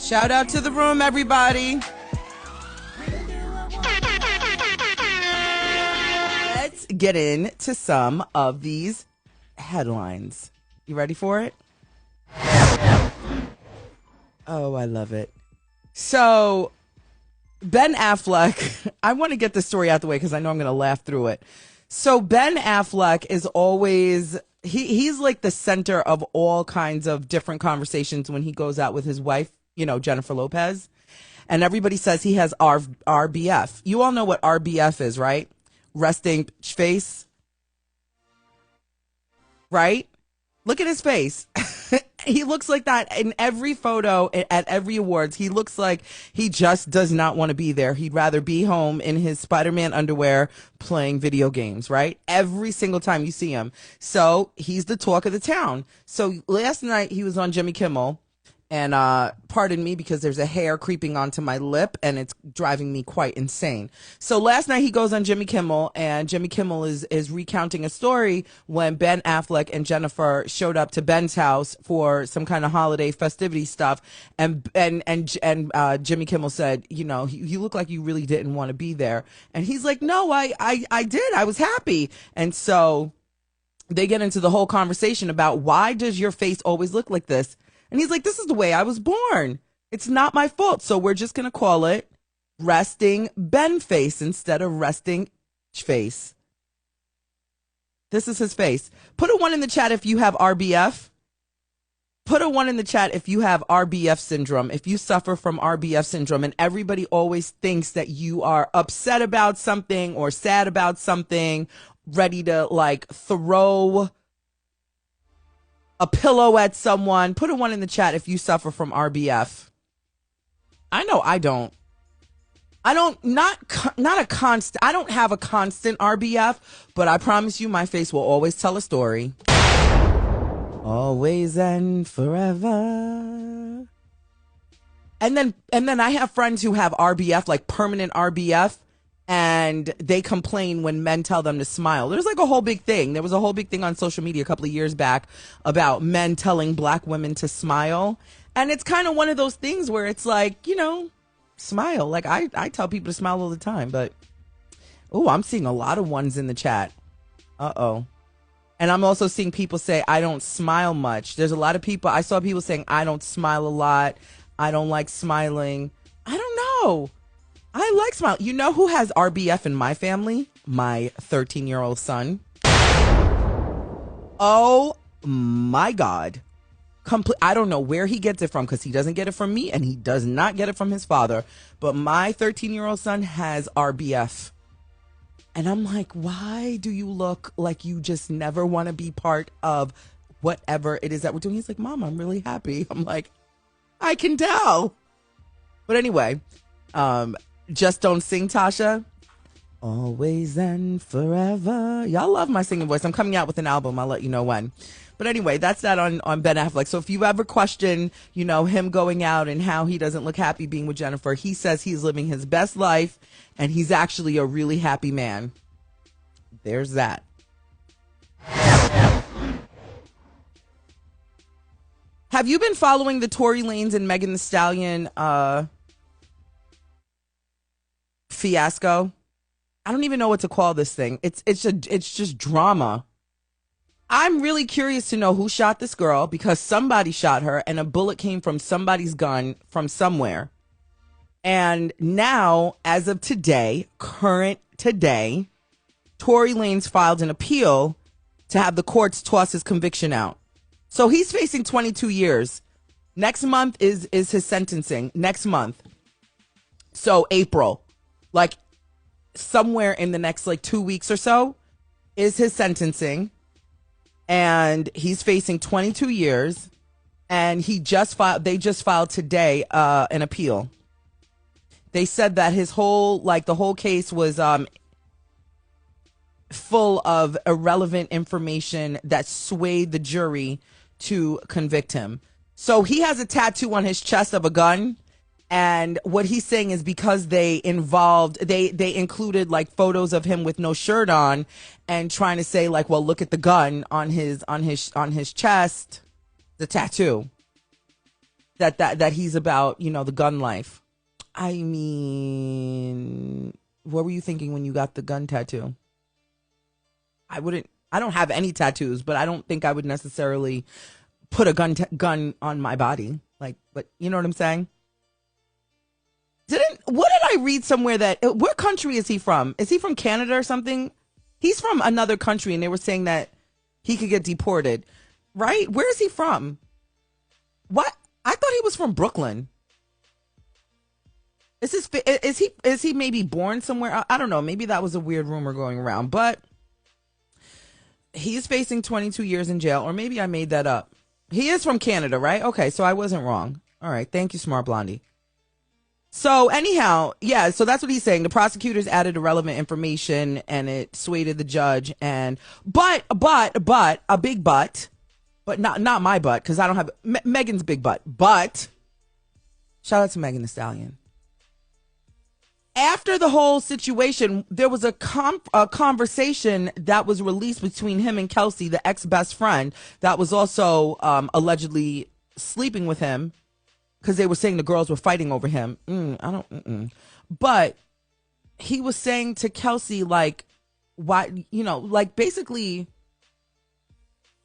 Shout out to the room, everybody. Let's get into some of these headlines. You ready for it? Oh, I love it. So, Ben Affleck, I want to get this story out the way because I know I'm going to laugh through it. So, Ben Affleck is always, he's like the center of all kinds of different conversations when he goes out with his wife, you know, Jennifer Lopez. And everybody says he has RBF. You all know what RBF is, right? Resting face. Right? Look at his face. He looks like that in every photo at every awards. He looks like he just does not want to be there. He'd rather be home in his Spider-Man underwear playing video games, right? Every single time you see him. So he's the talk of the town. So last night he was on Jimmy Kimmel. And pardon me because there's a hair creeping onto my lip and it's driving me quite insane. So last night he goes on Jimmy Kimmel and Jimmy Kimmel is recounting a story when Ben Affleck and Jennifer showed up to Ben's house for some kind of holiday festivity stuff. And Jimmy Kimmel said, you know, you look like you really didn't want to be there. And he's like, no, I did. I was happy. And so they get into the whole conversation about why does your face always look like this? And he's like, this is the way I was born. It's not my fault. So we're just going to call it resting Ben face instead of resting face. This is his face. Put a 1 in the chat if you have RBF. Put a 1 in the chat if you have RBF syndrome, if you suffer from RBF syndrome. And everybody always thinks that you are upset about something or sad about something, ready to like throw a pillow at someone. Put a 1 in the chat if you suffer from RBF. I know I don't. I don't have a constant RBF, but I promise you my face will always tell a story. Always and forever. And then I have friends who have RBF, like permanent RBF. And they complain when men tell them to smile. There's like a whole big thing. There was a whole big thing on social media a couple of years back about men telling black women to smile. And it's kind of one of those things where it's like, you know, smile. Like I tell people to smile all the time, but I'm seeing a lot of 1s in the chat. Uh-oh. And I'm also seeing people say, I don't smile much. There's a lot of people. I saw people saying, I don't smile a lot. I don't like smiling. I don't know. I like smile. You know who has RBF in my family? My 13-year-old son. Oh my God. I don't know where he gets it from because he doesn't get it from me and he does not get it from his father. But my 13-year-old son has RBF. And I'm like, why do you look like you just never want to be part of whatever it is that we're doing? He's like, Mom, I'm really happy. I'm like, I can tell. But anyway, just don't sing, Tasha. Always and forever. Y'all love my singing voice. I'm coming out with an album. I'll let you know when. But anyway, that's that on Ben Affleck. So if you ever question, you know, him going out and how he doesn't look happy being with Jennifer, he says he's living his best life and he's actually a really happy man. There's that. Have you been following the Tory Lanez and Megan Thee Stallion fiasco? I don't even know what to call this thing. It's just drama. I'm really curious to know who shot this girl because somebody shot her and a bullet came from somebody's gun from somewhere. And now, as of today, current today, Tory Lanez filed an appeal to have the courts toss his conviction out. So he's facing 22 years. Next month is his sentencing. Next month. So April. Like somewhere in the next like 2 weeks or so is his sentencing. And he's facing 22 years. And they just filed today an appeal. They said that the whole case was full of irrelevant information that swayed the jury to convict him. So he has a tattoo on his chest of a gun. And what he's saying is because they included like photos of him with no shirt on and trying to say like, well, look at the gun on his chest, the tattoo. that he's about, the gun life. I mean, what were you thinking when you got the gun tattoo? I don't have any tattoos, but I don't think I would necessarily put a gun on my body. Like, but you know what I'm saying? What did I read somewhere what country is he from? Is he from Canada or something? He's from another country, and they were saying that he could get deported, right? Where is he from? What? I thought he was from Brooklyn. Is he maybe born somewhere? I don't know. Maybe that was a weird rumor going around, but he's facing 22 years in jail, or maybe I made that up. He is from Canada, right? Okay, so I wasn't wrong. All right, thank you, Smart Blondie. So anyhow, yeah, so that's what he's saying. The prosecutors added irrelevant information, and it swayed the judge. But a big but not my butt, because I don't have Megan's big butt. But shout out to Megan Thee Stallion. After the whole situation, there was a conversation that was released between him and Kelsey, the ex-best friend, that was also allegedly sleeping with him, because they were saying the girls were fighting over him. But he was saying to Kelsey, like, why, like, basically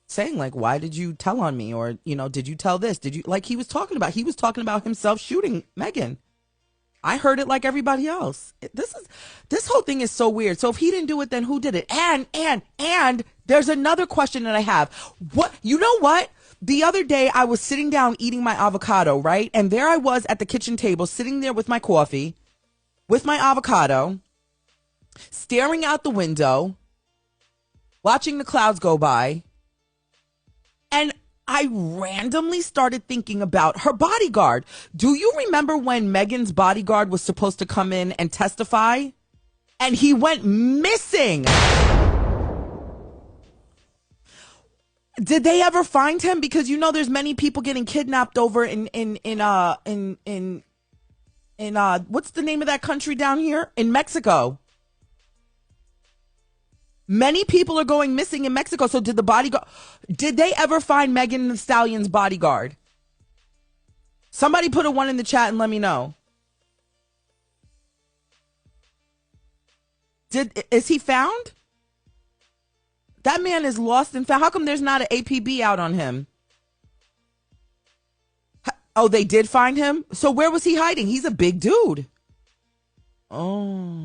saying, like, why did you tell on me? Or, did you tell this? Did you, like, he was talking about himself shooting Megan. I heard it like everybody else. This whole thing is so weird. So if he didn't do it, then who did it? And there's another question that I have. What, you know what? The other day I was sitting down eating my avocado, right? And there I was at the kitchen table, sitting there with my coffee, with my avocado, staring out the window, watching the clouds go by. And I randomly started thinking about her bodyguard. Do you remember when Megan's bodyguard was supposed to come in and testify? And he went missing. Did they ever find him? Because there's many people getting kidnapped over in what's the name of that country down here? In Mexico. Many people are going missing in Mexico. So did they ever find Megan Thee Stallion's bodyguard? Somebody put a 1 in the chat and let me know. Is he found? That man is lost and found. How come there's not an APB out on him? Oh, they did find him? So where was he hiding? He's a big dude. Oh.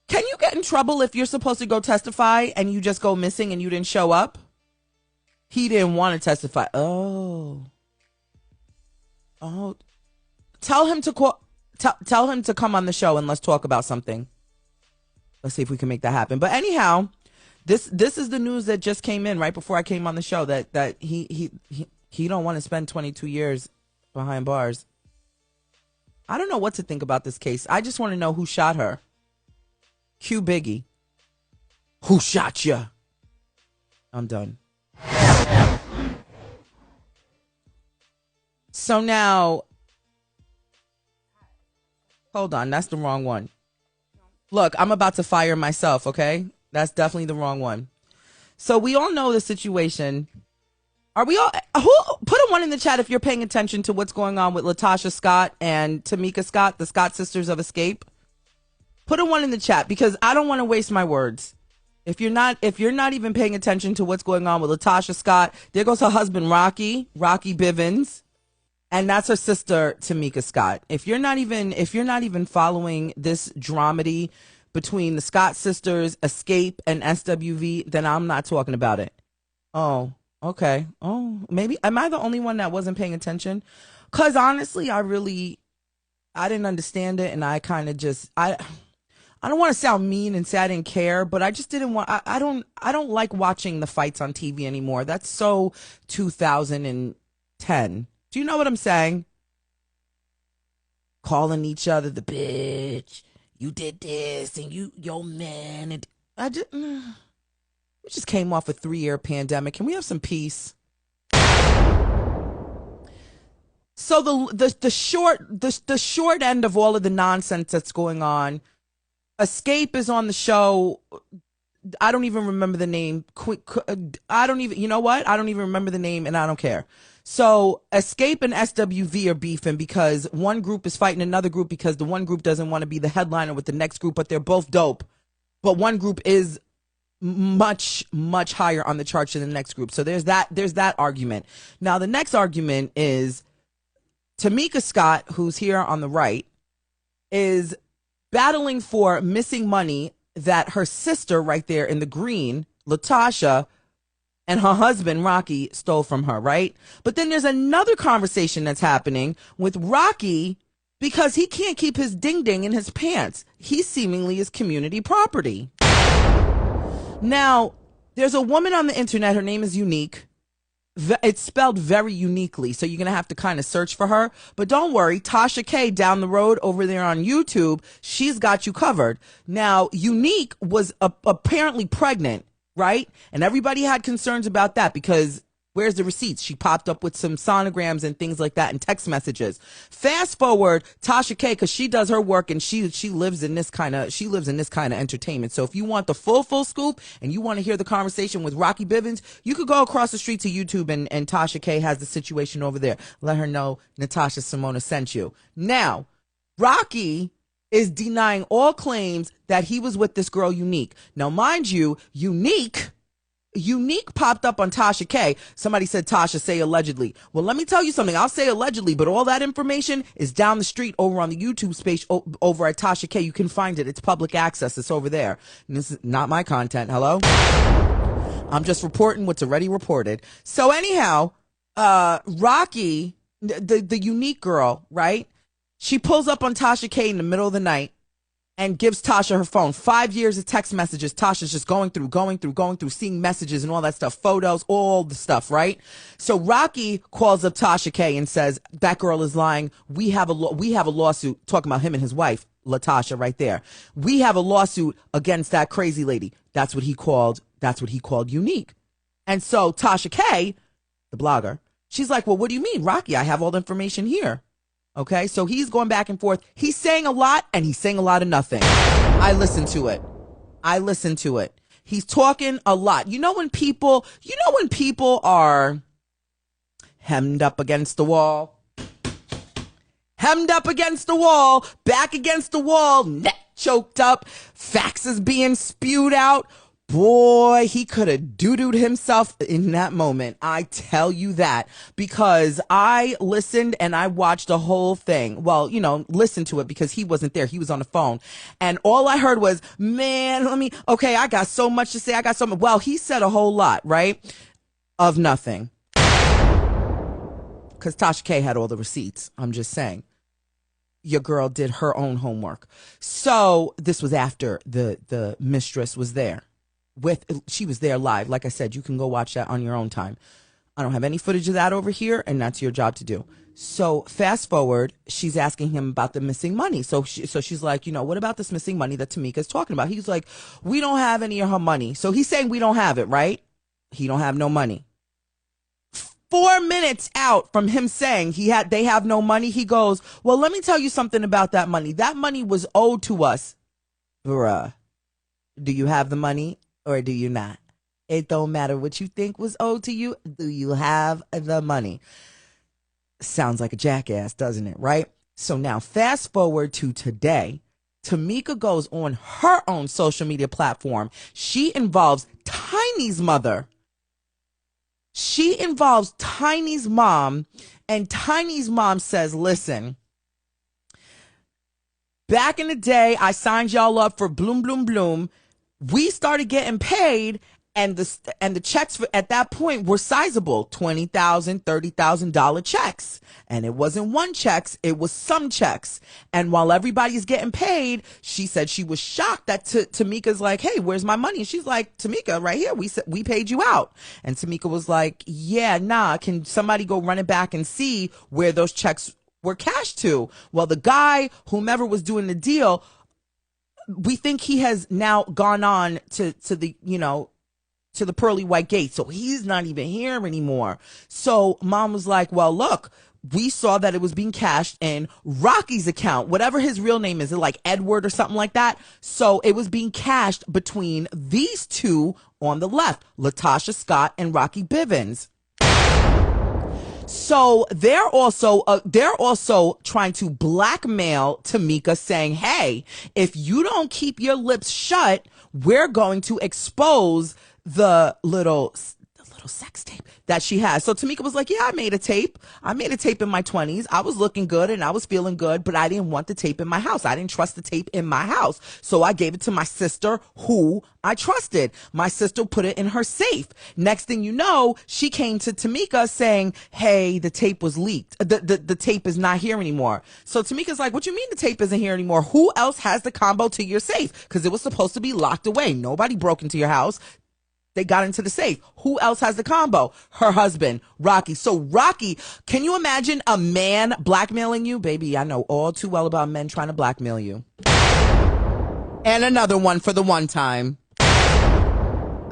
Can you get in trouble if you're supposed to go testify and you just go missing and you didn't show up? He didn't want to testify. Oh. Tell him to come on the show and let's talk about something. Let's see if we can make that happen. But anyhow, this is the news that just came in right before I came on the show, that he don't want to spend 22 years behind bars. I don't know what to think about this case. I just want to know who shot her. Q Biggie. Who shot you? I'm done. So now, hold on, that's the wrong one. Look, I'm about to fire myself, okay? That's definitely the wrong one. So we all know the situation. Are we all, put a 1 in the chat if you're paying attention to what's going on with LaTocha Scott and Tamika Scott, the Scott sisters of Escape? Put a 1 in the chat, because I don't want to waste my words. If you're not even paying attention to what's going on with LaTocha Scott, there goes her husband Rocky Bivens, and that's her sister Tamika Scott. If you're not even following this dramedy between the Scott sisters, Escape, and SWV, then I'm not talking about it. Oh, okay. Oh, maybe am I the only one that wasn't paying attention? Because honestly, I didn't understand it, and I kind of just I don't want to sound mean and say I didn't care, but I just didn't want. I don't like watching the fights on TV anymore. That's so 2010. Do you know what I'm saying? Calling each other the bitch. You did this, and your man, and we just came off a 3-year pandemic. Can we have some peace? So the short end of all of the nonsense that's going on. Escape is on the show. I don't even remember the name. You know what? I don't even remember the name, and I don't care. So Escape and SWV are beefing because one group is fighting another group because the one group doesn't want to be the headliner with the next group, but they're both dope. But one group is much, much higher on the charts than the next group. So there's that argument. Now the next argument is Tamika Scott, who's here on the right, is battling for missing money that her sister right there in the green, LaTocha, and her husband, Rocky, stole from her, right? But then there's another conversation that's happening with Rocky because he can't keep his ding-ding in his pants. He seemingly is community property. Now, there's a woman on the internet. Her name is Unique. It's spelled very uniquely, so you're going to have to kind of search for her. But don't worry, Tasha K down the road over there on YouTube, she's got you covered. Now, Unique was apparently pregnant, right? And everybody had concerns about that because where's the receipts? She popped up with some sonograms and things like that and text messages. Fast forward, Tasha K, because she does her work and she lives in this kind of entertainment. So if you want the full scoop and you want to hear the conversation with Rocky Bivens, you could go across the street to YouTube and Tasha K has the situation over there. Let her know Natasha Simona sent you. Now, Rocky is denying all claims that he was with this girl Unique. Now, mind you, Unique popped up on Tasha K. Somebody said, Tasha, say allegedly. Well, let me tell you something. I'll say allegedly, but all that information is down the street over on the YouTube space over at Tasha K. You can find it. It's public access. It's over there. And this is not my content. Hello? I'm just reporting what's already reported. So anyhow, Rocky, the Unique girl, right? She pulls up on Tasha K in the middle of the night and gives Tasha her phone. 5 years of text messages. Tasha's just going through, seeing messages and all that stuff, photos, all the stuff, right? So Rocky calls up Tasha K and says, that girl is lying. We have a lawsuit, talking about him and his wife, LaTocha, right there. We have a lawsuit against that crazy lady. That's what he called Unique. And so Tasha K, the blogger, she's like, well, what do you mean, Rocky? I have all the information here. Okay, so he's going back and forth. He's saying a lot and he's saying a lot of nothing. I listen to it. He's talking a lot. You know when people are hemmed up against the wall, back against the wall, neck choked up, facts is being spewed out. Boy, he could have doo-dooed himself in that moment. I tell you that, because I listened and I watched the whole thing. Well, listened to it because he wasn't there. He was on the phone. And all I heard was, man, I got so much to say. Well, he said a whole lot, right? Of nothing. Because Tasha K had all the receipts. I'm just saying. Your girl did her own homework. So this was after the mistress was there. She was there live. Like I said, you can go watch that on your own time. I don't have any footage of that over here, and that's your job to do. So fast forward, she's asking him about the missing money. So she's like, what about this missing money that Tamika's talking about? He's like, we don't have any of her money. So he's saying we don't have it, right? He don't have no money. 4 minutes out from him saying they have no money, he goes, well, let me tell you something about that money. That money was owed to us. Bruh, do you have the money? Or do you not? It don't matter what you think was owed to you. Do you have the money? Sounds like a jackass, doesn't it? Right? So now fast forward to today. Tamika goes on her own social media platform. She involves Tiny's mother. She involves Tiny's mom. And Tiny's mom says, listen, back in the day, I signed y'all up for Bloom, Bloom, Bloom. We started getting paid, and the checks at that point were sizable, $20,000, $30,000 checks. And it wasn't one checks, it was some checks. And while everybody's getting paid, she said she was shocked that Tamika's like, hey, where's my money? And she's like, Tamika, right here, we paid you out. And Tamika was like, yeah, nah, can somebody go run it back and see where those checks were cashed to? Well, the guy, whomever was doing the deal, we think he has now gone on to the pearly white gate. So he's not even here anymore. So mom was like, well, look, we saw that it was being cashed in Rocky's account, whatever his real name is, like Edward or something like that. So it was being cashed between these two on the left, LaTocha Scott and Rocky Bivens. So they're also trying to blackmail Tamika, saying, "Hey, if you don't keep your lips shut, we're going to expose the little sex tape that she has." So Tamika was like, "Yeah, I made a tape. I made a tape in my 20s. I was looking good and I was feeling good, but I didn't want the tape in my house. I didn't trust the tape in my house. So I gave it to my sister, who I trusted. My sister put it in her safe. Next thing you know, she came to Tamika saying, 'Hey, the tape was leaked. The tape is not here anymore.'" So Tamika's like, "What you mean the tape isn't here anymore? Who else has the combo to your safe? Because it was supposed to be locked away. Nobody broke into your house. They got into the safe. Who else has the combo?" Her husband, Rocky. So Rocky, can you imagine a man blackmailing you? Baby, I know all too well about men trying to blackmail you. And another one for the one time.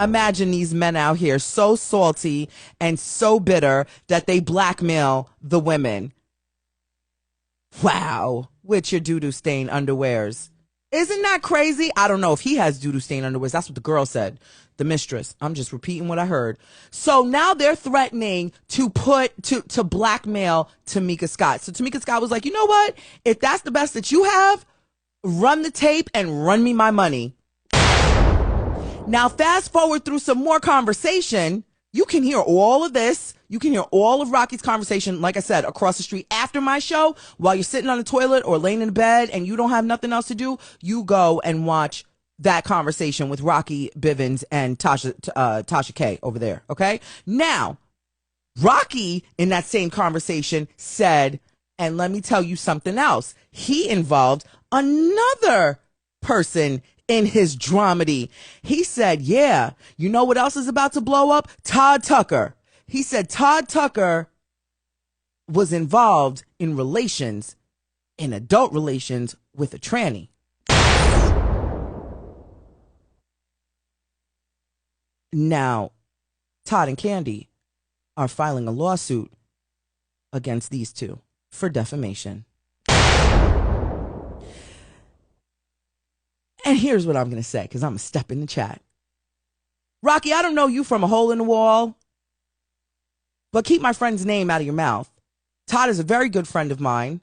Imagine these men out here so salty and so bitter that they blackmail the women. Wow. With your doo-doo stain underwears. Isn't that crazy? I don't know if he has doo-doo stain underwears. That's what the girl said. The mistress. I'm just repeating what I heard. So now they're threatening to blackmail Tamika Scott. So Tamika Scott was like, "You know what? If that's the best that you have, run the tape and run me my money." Now fast forward through some more conversation. You can hear all of this. You can hear all of Rocky's conversation, like I said, across the street after my show, while you're sitting on the toilet or laying in bed and you don't have nothing else to do. You go and watch that conversation with Rocky Bivens and Tasha K over there. Okay. Now, Rocky in that same conversation said, and let me tell you something else. He involved another person in his dramedy. He said, "Yeah, you know what else is about to blow up? Todd Tucker." He said Todd Tucker was involved in adult relations with a tranny. Now, Todd and Kandi are filing a lawsuit against these two for defamation. And here's what I'm going to say, because I'm going to step in the chat. Rocky, I don't know you from a hole in the wall, but keep my friend's name out of your mouth. Todd is a very good friend of mine,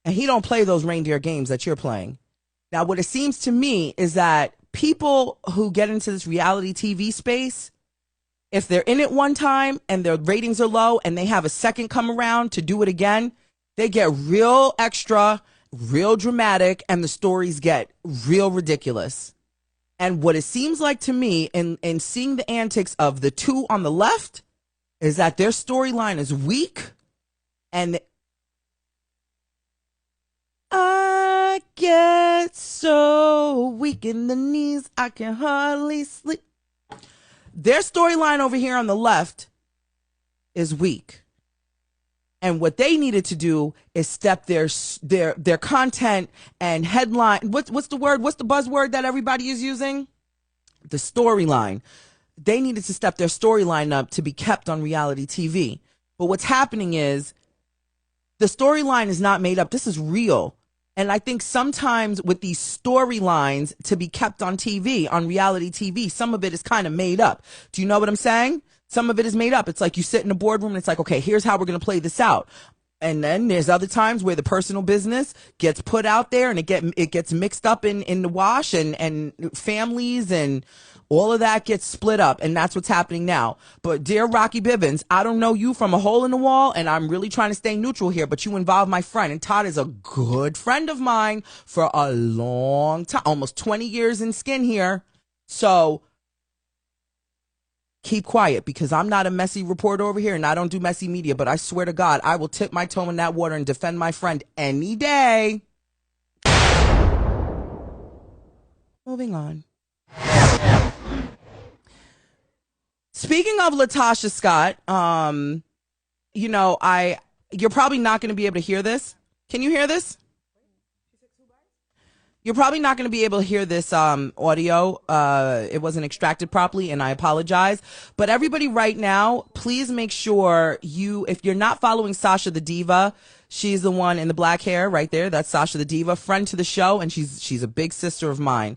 and he don't play those reindeer games that you're playing. Now, what it seems to me is that people who get into this reality TV space, if they're in it one time and their ratings are low and they have a second come around to do it again, they get real extra, real dramatic, and the stories get real ridiculous. And what it seems like to me in seeing the antics of the two on the left is that their storyline is weak, and I get so weak in the knees I can hardly sleep. Their storyline over here on the left is weak. And what they needed to do is step their content and headline. What's the word? What's the buzzword that everybody is using? The storyline. They needed to step their storyline up to be kept on reality TV. But what's happening is the storyline is not made up. This is real. And I think sometimes with these storylines to be kept on TV, on reality TV, some of it is kind of made up. Do you know what I'm saying? Some of it is made up. It's like you sit in a boardroom and it's like, okay, here's how we're going to play this out. And then there's other times where the personal business gets put out there and it gets mixed up in the wash, and families and all of that gets split up. And that's what's happening now. But dear Rocky Bivens, I don't know you from a hole in the wall, and I'm really trying to stay neutral here, but you involve my friend. And Todd is a good friend of mine for a long time, almost 20 years in skin here. So keep quiet, because I'm not a messy reporter over here and I don't do messy media, but I swear to God, I will tip my toe in that water and defend my friend any day. Moving on. Speaking of LaTocha Scott, you're probably not going to be able to hear this. Can you hear this? You're probably not going to be able to hear this audio. It wasn't extracted properly, and I apologize. But everybody right now, please make sure if you're not following Sasha The Diva, she's the one in the black hair right there. That's Sasha The Diva, friend to the show, and she's a big sister of mine.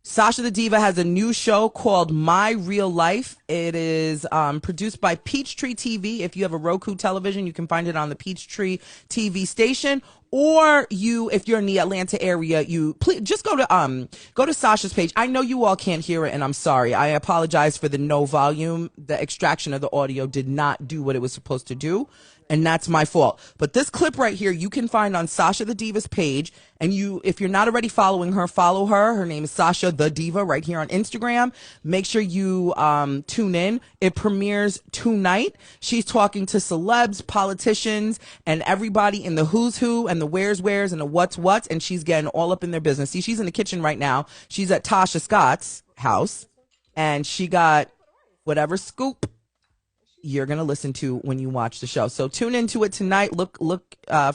Sasha the Diva has a new show called My Real Life. It is produced by Peachtree TV. If you have a Roku television, you can find it on the Peachtree TV station. Or if you're in the Atlanta area, you please just go to Sasha's page. I know you all can't hear it, and I'm sorry. I apologize for the no volume. The extraction of the audio did not do what it was supposed to do, and that's my fault. But this clip right here, you can find on Sasha the Diva's page, and if you're not already following her, follow her. Her name is Sasha the Diva right here on Instagram. Make sure you tune in. It premieres tonight. She's talking to celebs, politicians, and everybody in the who's who and the where's and the what's, and she's getting all up in their business. See, she's in the kitchen right now. She's at LaTocha Scott's house, and she got whatever scoop you're going to listen to when you watch the show. So tune into it tonight. Look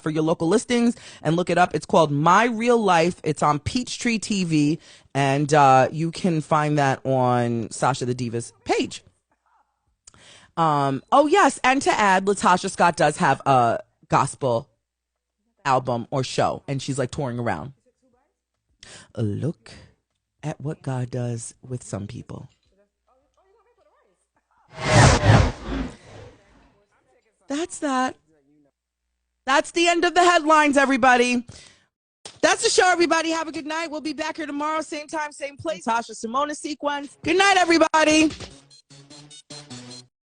for your local listings and look it up. It's called My Real Life. It's on Peachtree TV, and you can find that on Sasha the Diva's page. Oh, yes, and to add, LaTocha Scott does have a gospel album or show, and she's like touring around. Look at what God does with some people. That's that. That's the end of the headlines, everybody. That's the show, everybody. Have a good night. We'll be back here tomorrow, same time, same place. Tasha Simona sequence. Good night, everybody.